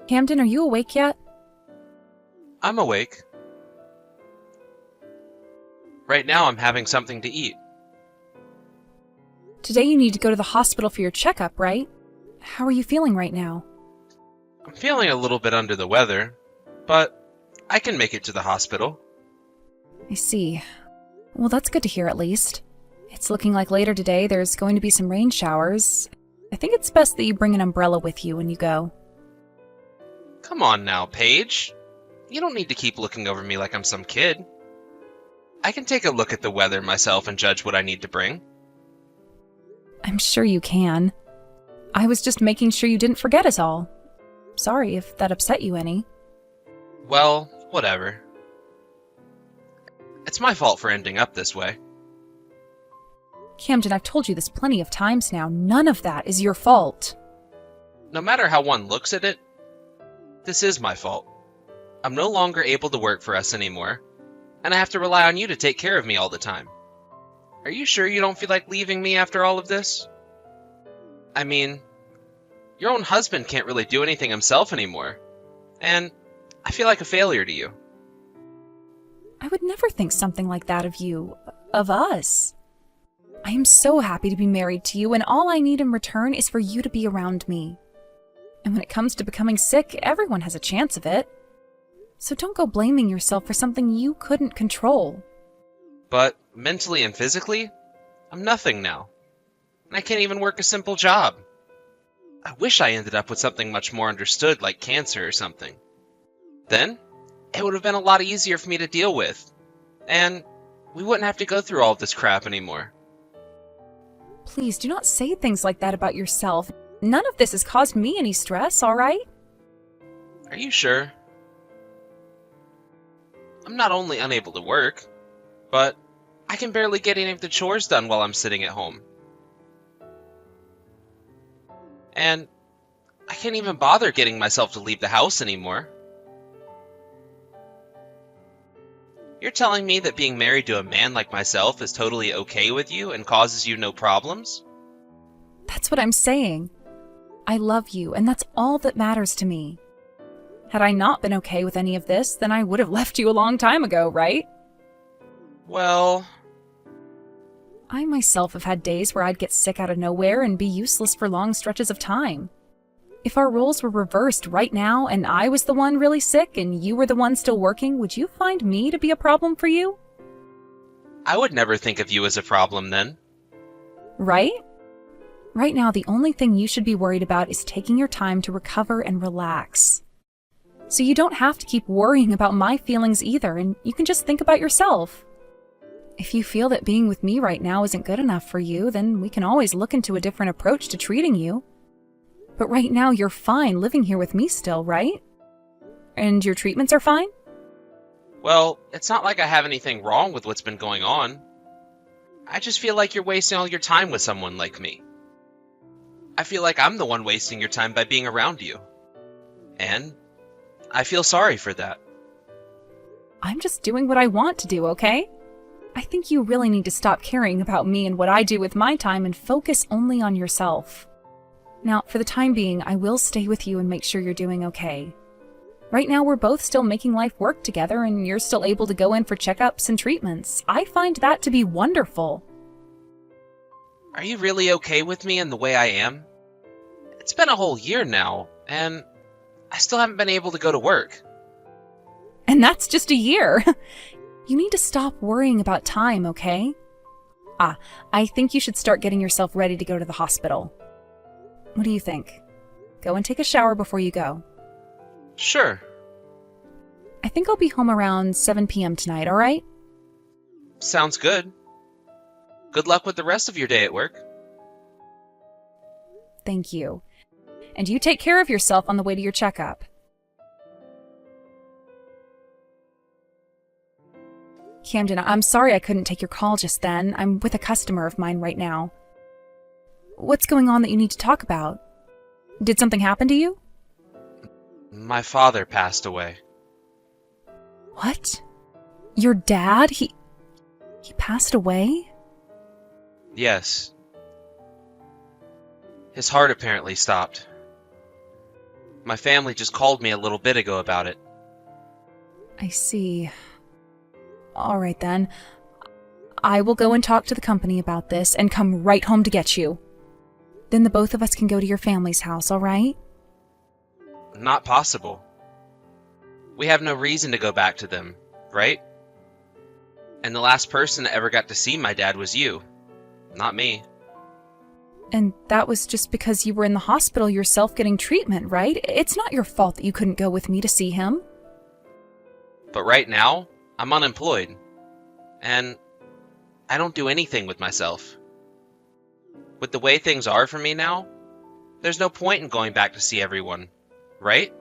Camden, are you awake yet? I'm awake. Right now I'm having something to eat. Today you need to go to the hospital for your checkup, right? How are you feeling right now? I'm feeling a little bit under the weather, but I can make it to the hospital. I see. Well, that's good to hear at least. It's looking like later today there's going to be some rain showers. I think it's best that you bring an umbrella with you when you go. Come on now, Paige. You don't need to keep looking over me like I'm some kid. I can take a look at the weather myself and judge what I need to bring. I'm sure you can. I was just making sure you didn't forget us all. Sorry if that upset you any. Well, whatever. It's my fault for ending up this way. Camden, I've told you this plenty of times now. None of that is your fault. No matter how one looks at it, this is my fault. I'm no longer able to work for us anymore, and I have to rely on you to take care of me all the time. Are you sure you don't feel like leaving me after all of this? I mean, your own husband can't really do anything himself anymore, and I feel like a failure to you. I would never think something like that of you, of us. I am so happy to be married to you, and all I need in return is for you to be around me. And when it comes to becoming sick, everyone has a chance of it. So don't go blaming yourself for something you couldn't control. But mentally and physically, I'm nothing now. And I can't even work a simple job. I wish I ended up with something much more understood like cancer or something. Then, it would have been a lot easier for me to deal with. And we wouldn't have to go through all of this crap anymore. Please do not say things like that about yourself. None of this has caused me any stress, all right? Are you sure? I'm not only unable to work, but I can barely get any of the chores done while I'm sitting at home. And I can't even bother getting myself to leave the house anymore. You're telling me that being married to a man like myself is totally okay with you and causes you no problems? That's what I'm saying. I love you, and that's all that matters to me. Had I not been okay with any of this, then I would have left you a long time ago, right? Well, I myself have had days where I'd get sick out of nowhere and be useless for long stretches of time. If our roles were reversed right now and I was the one really sick and you were the one still working, would you find me to be a problem for you? I would never think of you as a problem then. Right? Right now, the only thing you should be worried about is taking your time to recover and relax. So you don't have to keep worrying about my feelings either, and you can just think about yourself. If you feel that being with me right now isn't good enough for you, then we can always look into a different approach to treating you. But right now, you're fine living here with me still, right? And your treatments are fine? Well, it's not like I have anything wrong with what's been going on. I just feel like you're wasting all your time with someone like me. I feel like I'm the one wasting your time by being around you. And I feel sorry for that. I'm just doing what I want to do, okay? I think you really need to stop caring about me and what I do with my time and focus only on yourself. Now, for the time being, I will stay with you and make sure you're doing okay. Right now, we're both still making life work together and you're still able to go in for checkups and treatments. I find that to be wonderful. Are you really okay with me and the way I am? It's been a whole year now, and I still haven't been able to go to work. And that's just a year. You need to stop worrying about time, okay? I think you should start getting yourself ready to go to the hospital. What do you think? Go and take a shower before you go. Sure. I think I'll be home around 7 p.m. tonight, all right? Sounds good. Good luck with the rest of your day at work. Thank you. And you take care of yourself on the way to your checkup. Camden, I'm sorry I couldn't take your call just then. I'm with a customer of mine right now. What's going on that you need to talk about? Did something happen to you? My father passed away. What? Your dad? He passed away? Yes. His heart apparently stopped. My family just called me a little bit ago about it. I see. All right then. I will go and talk to the company about this and come right home to get you. Then the both of us can go to your family's house, all right? Not possible. We have no reason to go back to them, right? And the last person that ever got to see my dad was you, not me. And that was just because you were in the hospital yourself getting treatment, right? It's not your fault that you couldn't go with me to see him. But right now, I'm unemployed. And I don't do anything with myself. With the way things are for me now, there's no point in going back to see everyone, right?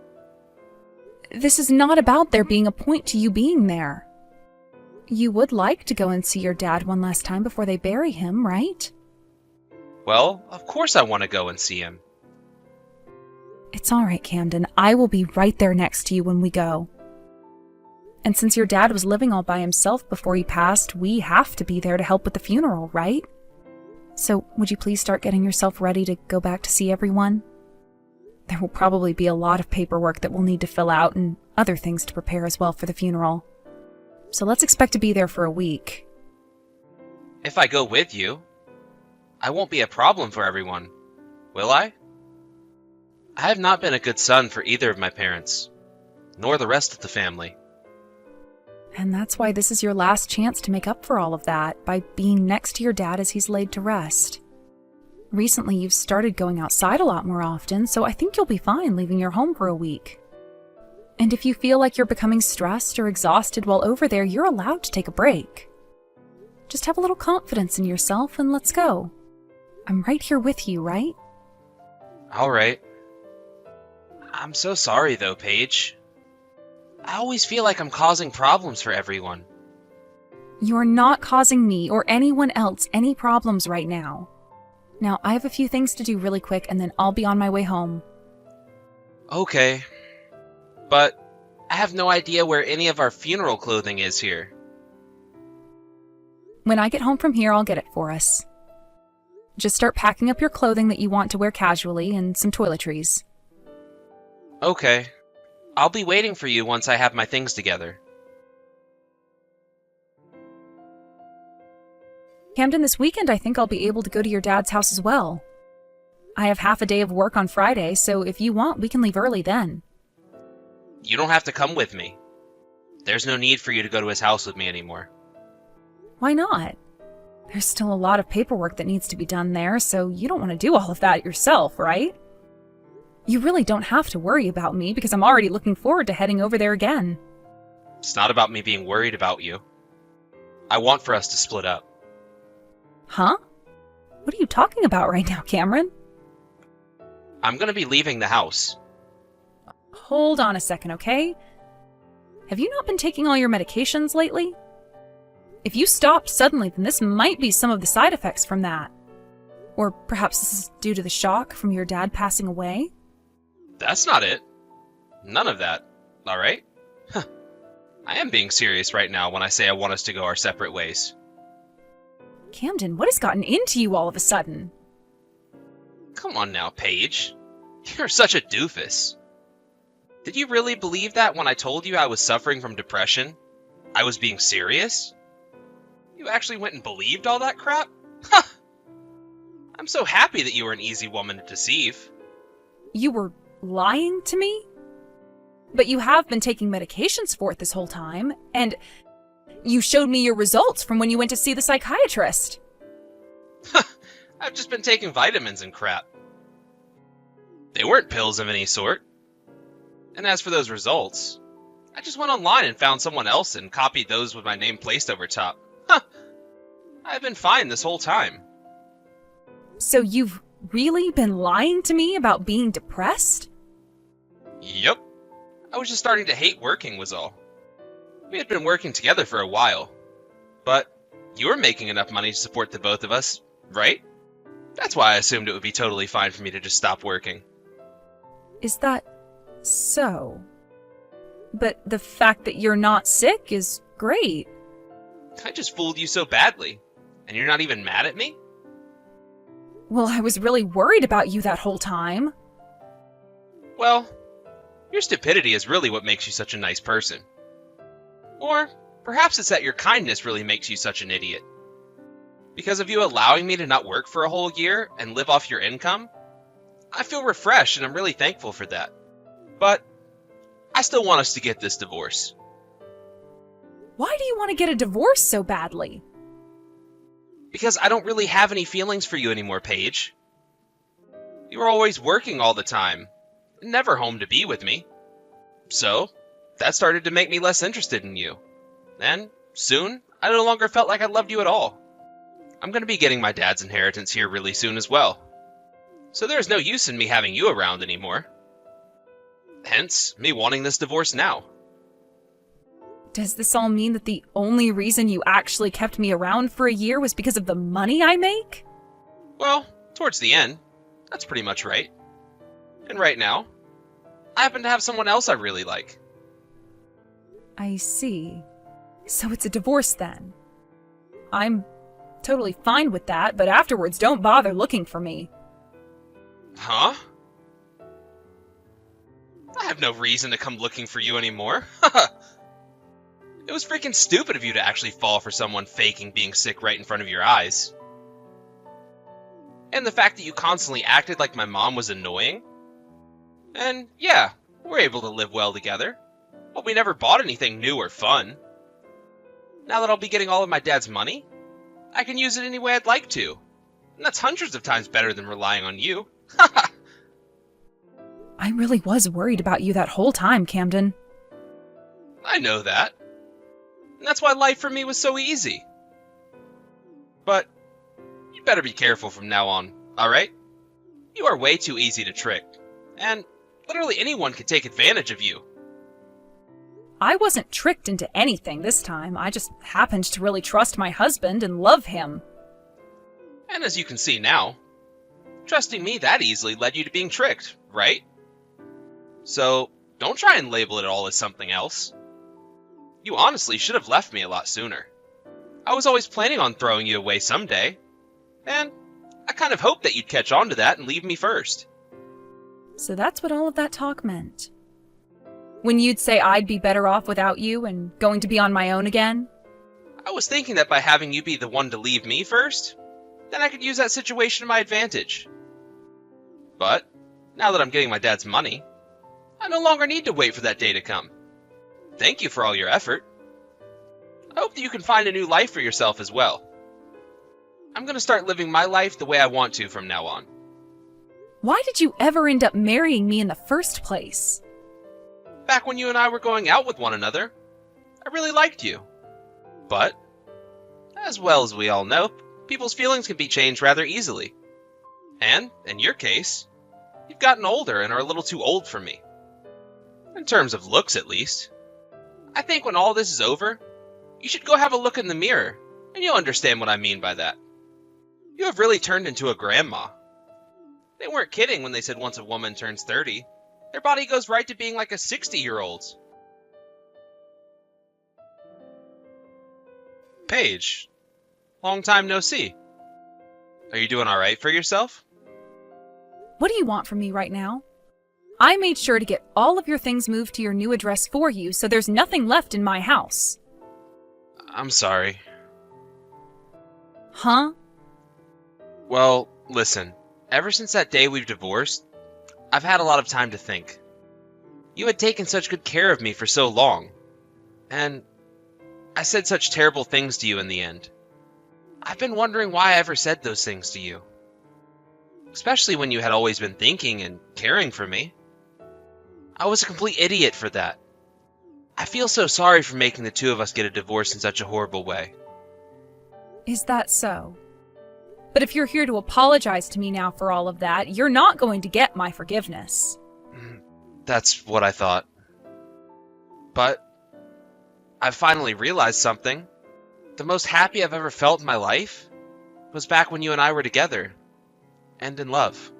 This is not about there being a point to you being there. You would like to go and see your dad one last time before they bury him, right? Well, of course I want to go and see him. It's all right, Camden. I will be right there next to you when we go. And since your dad was living all by himself before he passed, we have to be there to help with the funeral, right? So, would you please start getting yourself ready to go back to see everyone? There will probably be a lot of paperwork that we'll need to fill out and other things to prepare as well for the funeral. So let's expect to be there for a week. If I go with you, I won't be a problem for everyone, will I? I have not been a good son for either of my parents, nor the rest of the family. And that's why this is your last chance to make up for all of that, by being next to your dad as he's laid to rest. Recently, you've started going outside a lot more often, so I think you'll be fine leaving your home for a week. And if you feel like you're becoming stressed or exhausted while over there, you're allowed to take a break. Just have a little confidence in yourself and let's go. I'm right here with you, right? All right. I'm so sorry though, Paige. I always feel like I'm causing problems for everyone. You're not causing me or anyone else any problems right now. Now, I have a few things to do really quick and then I'll be on my way home. Okay. But I have no idea where any of our funeral clothing is here. When I get home from here, I'll get it for us. Just start packing up your clothing that you want to wear casually and some toiletries. Okay. I'll be waiting for you once I have my things together. Camden, this weekend I think I'll be able to go to your dad's house as well. I have half a day of work on Friday, so if you want, we can leave early then. You don't have to come with me. There's no need for you to go to his house with me anymore. Why not? There's still a lot of paperwork that needs to be done there, so you don't want to do all of that yourself, right? You really don't have to worry about me because I'm already looking forward to heading over there again. It's not about me being worried about you. I want for us to split up. Huh? What are you talking about right now, Cameron? I'm gonna be leaving the house. Hold on a second, okay? Have you not been taking all your medications lately? If you stopped suddenly, then this might be some of the side effects from that. Or perhaps this is due to the shock from your dad passing away? That's not it. None of that. Alright? Huh. I am being serious right now when I say I want us to go our separate ways. Camden, what has gotten into you all of a sudden? Come on now, Paige. You're such a doofus. Did you really believe that when I told you I was suffering from depression? I was being serious? You actually went and believed all that crap? Huh! I'm so happy that you were an easy woman to deceive. You were lying to me? But you have been taking medications for it this whole time, and you showed me your results from when you went to see the psychiatrist. I've just been taking vitamins and crap. They weren't pills of any sort. And as for those results, I just went online and found someone else and copied those with my name placed over top. Huh. I've been fine this whole time. So you've really been lying to me about being depressed? Yep. I was just starting to hate working was all. We had been working together for a while. But you were making enough money to support the both of us, right? That's why I assumed it would be totally fine for me to just stop working. Is that so? But the fact that you're not sick is great. I just fooled you so badly. And you're not even mad at me? Well, I was really worried about you that whole time. Well, Your stupidity is really what makes you such a nice person. Or perhaps it's that your kindness really makes you such an idiot. Because of you allowing me to not work for a whole year and live off your income, I feel refreshed and I'm really thankful for that. But I still want us to get this divorce. Why do you want to get a divorce so badly? Because I don't really have any feelings for you anymore, Paige. You were always working all the time, never home to be with me. So, that started to make me less interested in you. And soon, I no longer felt like I loved you at all. I'm going to be getting my dad's inheritance here really soon as well. So there's no use in me having you around anymore. Hence, me wanting this divorce now. Does this all mean that the only reason you actually kept me around for a year was because of the money I make? Well, towards the end, that's pretty much right. And right now, I happen to have someone else I really like. I see. So it's a divorce then. I'm totally fine with that, but afterwards don't bother looking for me. Huh? I have no reason to come looking for you anymore. It was freaking stupid of you to actually fall for someone faking being sick right in front of your eyes. And the fact that you constantly acted like my mom was annoying. And yeah, we're able to live well together, but we never bought anything new or fun. Now that I'll be getting all of my dad's money, I can use it any way I'd like to. And that's hundreds of times better than relying on you. I really was worried about you that whole time, Camden. I know that. And that's why life for me was so easy. But you better be careful from now on, alright? You are way too easy to trick. And literally anyone can take advantage of you. I wasn't tricked into anything this time. I just happened to really trust my husband and love him. And as you can see now, trusting me that easily led you to being tricked, right? So don't try and label it all as something else. You honestly should have left me a lot sooner. I was always planning on throwing you away someday, and I kind of hoped that you'd catch on to that and leave me first. So that's what all of that talk meant. When you'd say I'd be better off without you and going to be on my own again? I was thinking that by having you be the one to leave me first, then I could use that situation to my advantage. But now that I'm getting my dad's money, I no longer need to wait for that day to come. Thank you for all your effort. I hope that you can find a new life for yourself as well. I'm going to start living my life the way I want to from now on. Why did you ever end up marrying me in the first place? Back when you and I were going out with one another, I really liked you. But, as well as we all know, people's feelings can be changed rather easily. And, in your case, you've gotten older and are a little too old for me. In terms of looks, at least. I think when all this is over, you should go have a look in the mirror, and you'll understand what I mean by that. You have really turned into a grandma. They weren't kidding when they said once a woman turns 30, their body goes right to being like a 60-year-old's. Paige, long time no see. Are you doing alright for yourself? What do you want from me right now? I made sure to get all of your things moved to your new address for you, so there's nothing left in my house. I'm sorry. Huh? Well, listen, ever since that day we've divorced, I've had a lot of time to think. You had taken such good care of me for so long, and I said such terrible things to you in the end. I've been wondering why I ever said those things to you. Especially when you had always been thinking and caring for me. I was a complete idiot for that. I feel so sorry for making the two of us get a divorce in such a horrible way. Is that so? But if you're here to apologize to me now for all of that, you're not going to get my forgiveness. That's what I thought. But I finally realized something. The most happy I've ever felt in my life was back when you and I were together and in love.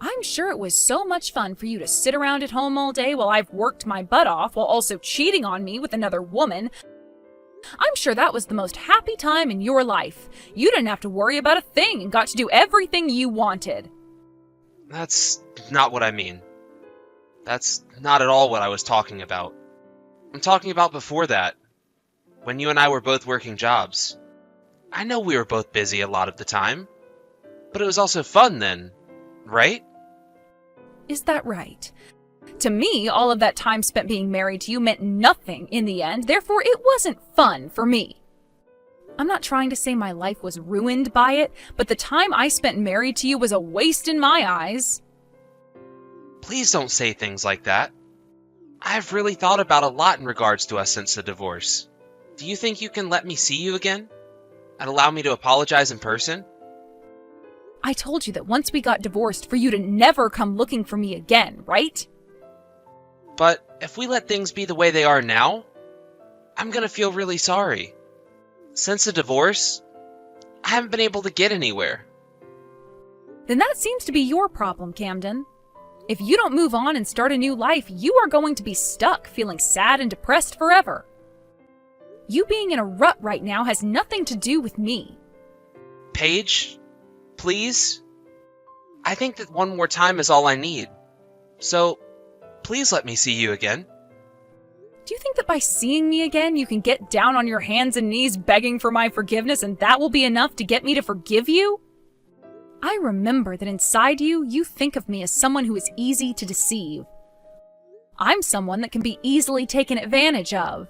I'm sure it was so much fun for you to sit around at home all day while I've worked my butt off while also cheating on me with another woman. I'm sure that was the most happy time in your life. You didn't have to worry about a thing and got to do everything you wanted. That's not what I mean. That's not at all what I was talking about. I'm talking about before that, when you and I were both working jobs. I know we were both busy a lot of the time, but it was also fun then, right? Is that right? To me, all of that time spent being married to you meant nothing in the end, therefore it wasn't fun for me. I'm not trying to say my life was ruined by it, but the time I spent married to you was a waste in my eyes. Please don't say things like that. I've really thought about a lot in regards to us since the divorce. Do you think you can let me see you again? And allow me to apologize in person? I told you that once we got divorced for you to never come looking for me again, right? But if we let things be the way they are now, I'm gonna feel really sorry. Since the divorce, I haven't been able to get anywhere. Then that seems to be your problem, Camden. If you don't move on and start a new life, you are going to be stuck feeling sad and depressed forever. You being in a rut right now has nothing to do with me. Paige, please? I think that one more time is all I need. So, please let me see you again. Do you think that by seeing me again, you can get down on your hands and knees begging for my forgiveness and that will be enough to get me to forgive you? I remember that inside you, you think of me as someone who is easy to deceive. I'm someone that can be easily taken advantage of.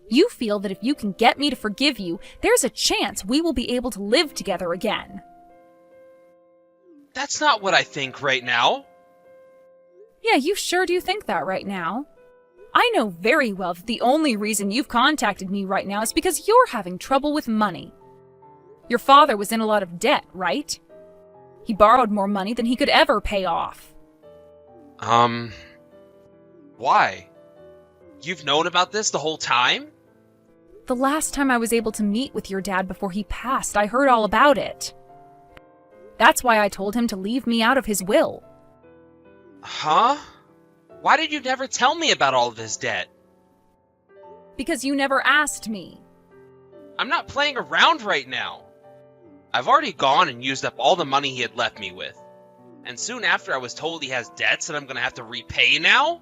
You feel that if you can get me to forgive you, there's a chance we will be able to live together again. That's not what I think right now. Yeah, you sure do think that right now. I know very well that the only reason you've contacted me right now is because you're having trouble with money. Your father was in a lot of debt, right? He borrowed more money than he could ever pay off. Why? You've known about this the whole time? The last time I was able to meet with your dad before he passed, I heard all about it. That's why I told him to leave me out of his will. Huh? Why did you never tell me about all of his debt? Because you never asked me. I'm not playing around right now. I've already gone and used up all the money he had left me with. And soon after I was told he has debts that I'm gonna have to repay now?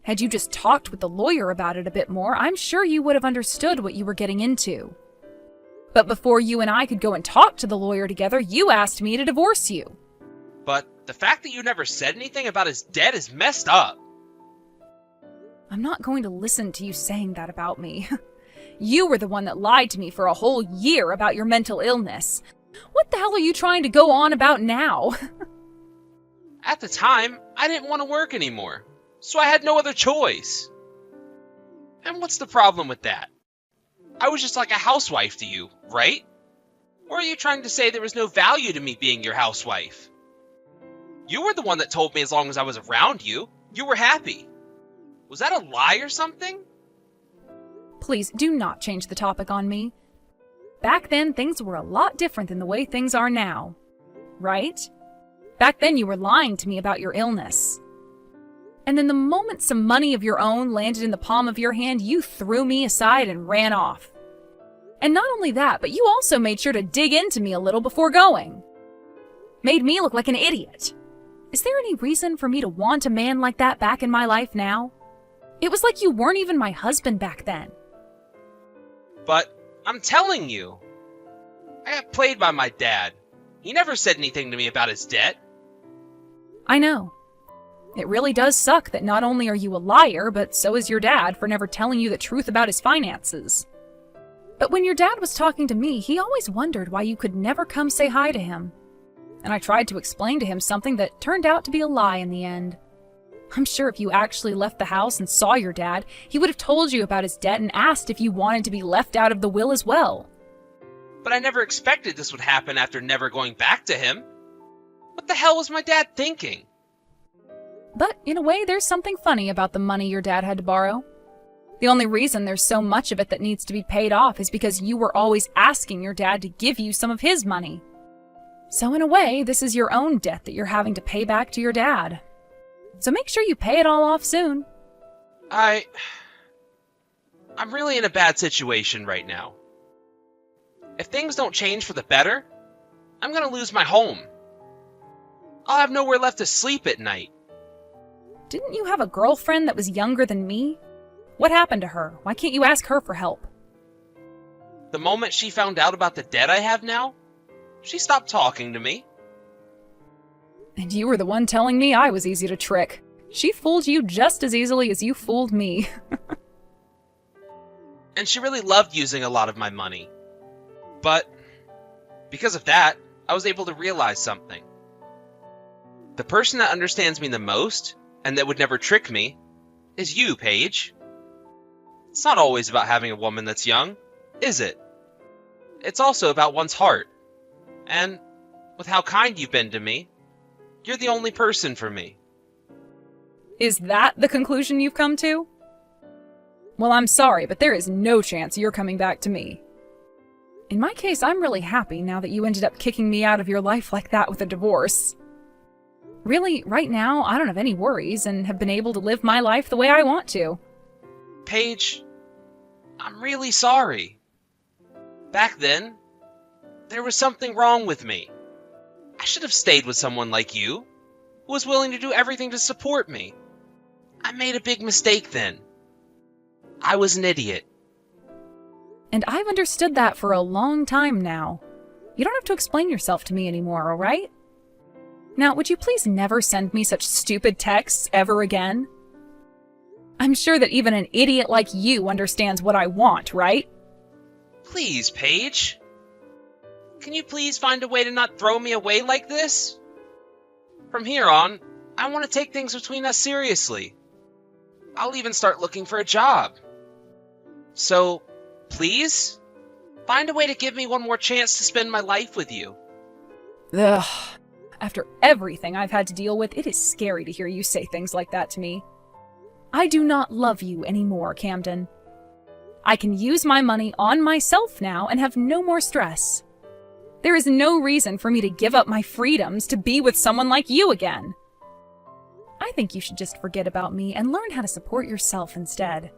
Had you just talked with the lawyer about it a bit more, I'm sure you would have understood what you were getting into. But before you and I could go and talk to the lawyer together, you asked me to divorce you. But the fact that you never said anything about his debt is messed up. I'm not going to listen to you saying that about me. You were the one that lied to me for a whole year about your mental illness. What the hell are you trying to go on about now? At the time, I didn't want to work anymore, so I had no other choice. And what's the problem with that? I was just like a housewife to you, right? Or are you trying to say there was no value to me being your housewife? You were the one that told me as long as I was around you, you were happy. Was that a lie or something? Please do not change the topic on me. Back then, things were a lot different than the way things are now. Right? Back then, you were lying to me about your illness. And then the moment some money of your own landed in the palm of your hand, you threw me aside and ran off. And not only that, but you also made sure to dig into me a little before going. Made me look like an idiot. Is there any reason for me to want a man like that back in my life now? It was like you weren't even my husband back then. But I'm telling you, I got played by my dad. He never said anything to me about his debt. I know. It really does suck that not only are you a liar, but so is your dad for never telling you the truth about his finances. But when your dad was talking to me, he always wondered why you could never come say hi to him. And I tried to explain to him something that turned out to be a lie in the end. I'm sure if you actually left the house and saw your dad, he would have told you about his debt and asked if you wanted to be left out of the will as well. But I never expected this would happen after never going back to him. What the hell was my dad thinking? But in a way, there's something funny about the money your dad had to borrow. The only reason there's so much of it that needs to be paid off is because you were always asking your dad to give you some of his money. So in a way, this is your own debt that you're having to pay back to your dad. So make sure you pay it all off soon. I'm really in a bad situation right now. If things don't change for the better, I'm gonna lose my home. I'll have nowhere left to sleep at night. Didn't you have a girlfriend that was younger than me? What happened to her? Why can't you ask her for help? The moment she found out about the debt I have now, she stopped talking to me. And you were the one telling me I was easy to trick. She fooled you just as easily as you fooled me. And she really loved using a lot of my money. But because of that, I was able to realize something. The person that understands me the most, and that would never trick me, is you, Paige. It's not always about having a woman that's young, is it? It's also about one's heart. And with how kind you've been to me, you're the only person for me. Is that the conclusion you've come to? Well, I'm sorry, but there is no chance you're coming back to me. In my case, I'm really happy now that you ended up kicking me out of your life like that with a divorce. Really, right now, I don't have any worries and have been able to live my life the way I want to. Paige, I'm really sorry. Back then, there was something wrong with me. I should have stayed with someone like you, who was willing to do everything to support me. I made a big mistake then. I was an idiot. And I've understood that for a long time now. You don't have to explain yourself to me anymore, all right? Now, would you please never send me such stupid texts ever again? I'm sure that even an idiot like you understands what I want, right? Please, Paige. Can you please find a way to not throw me away like this? From here on, I want to take things between us seriously. I'll even start looking for a job. So, please, find a way to give me one more chance to spend my life with you. Ugh. After everything I've had to deal with, it is scary to hear you say things like that to me. I do not love you anymore, Camden. I can use my money on myself now and have no more stress. There is no reason for me to give up my freedoms to be with someone like you again. I think you should just forget about me and learn how to support yourself instead.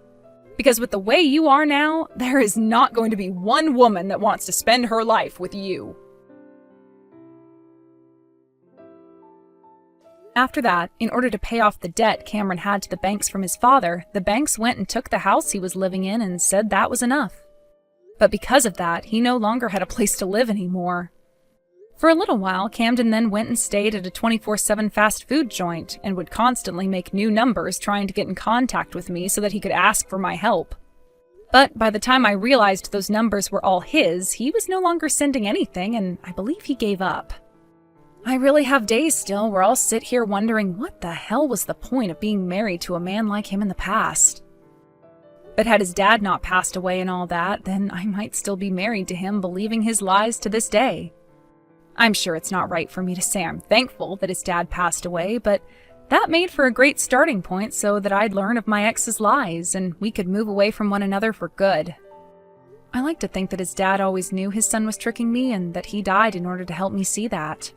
Because with the way you are now, there is not going to be one woman that wants to spend her life with you. After that, in order to pay off the debt Cameron had to the banks from his father, the banks went and took the house he was living in and said that was enough. But because of that, he no longer had a place to live anymore. For a little while, Camden then went and stayed at a 24/7 fast food joint and would constantly make new numbers trying to get in contact with me so that he could ask for my help. But by the time I realized those numbers were all his, he was no longer sending anything, and I believe he gave up. I really have days still where I'll sit here wondering what the hell was the point of being married to a man like him in the past. But had his dad not passed away and all that, then I might still be married to him, believing his lies to this day. I'm sure it's not right for me to say I'm thankful that his dad passed away, but that made for a great starting point so that I'd learn of my ex's lies and we could move away from one another for good. I like to think that his dad always knew his son was tricking me and that he died in order to help me see that.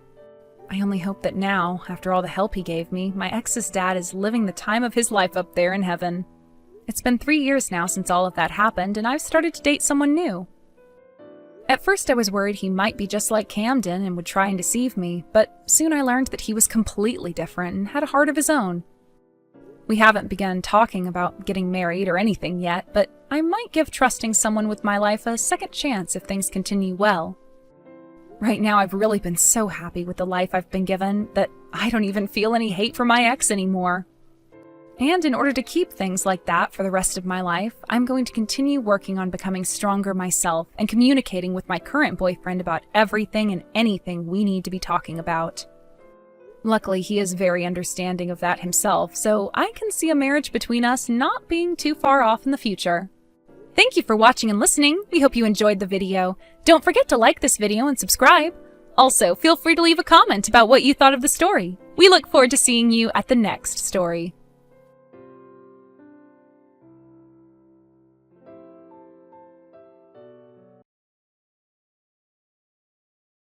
I only hope that now, after all the help he gave me, my ex's dad is living the time of his life up there in heaven. It's been 3 years now since all of that happened, and I've started to date someone new. At first I was worried he might be just like Camden and would try and deceive me, but soon I learned that he was completely different and had a heart of his own. We haven't begun talking about getting married or anything yet, but I might give trusting someone with my life a second chance if things continue well. Right now I've really been so happy with the life I've been given that I don't even feel any hate for my ex anymore. And in order to keep things like that for the rest of my life, I'm going to continue working on becoming stronger myself and communicating with my current boyfriend about everything and anything we need to be talking about. Luckily, he is very understanding of that himself, so I can see a marriage between us not being too far off in the future. Thank you for watching and listening. We hope you enjoyed the video. Don't forget to like this video and subscribe. Also, feel free to leave a comment about what you thought of the story. We look forward to seeing you at the next story.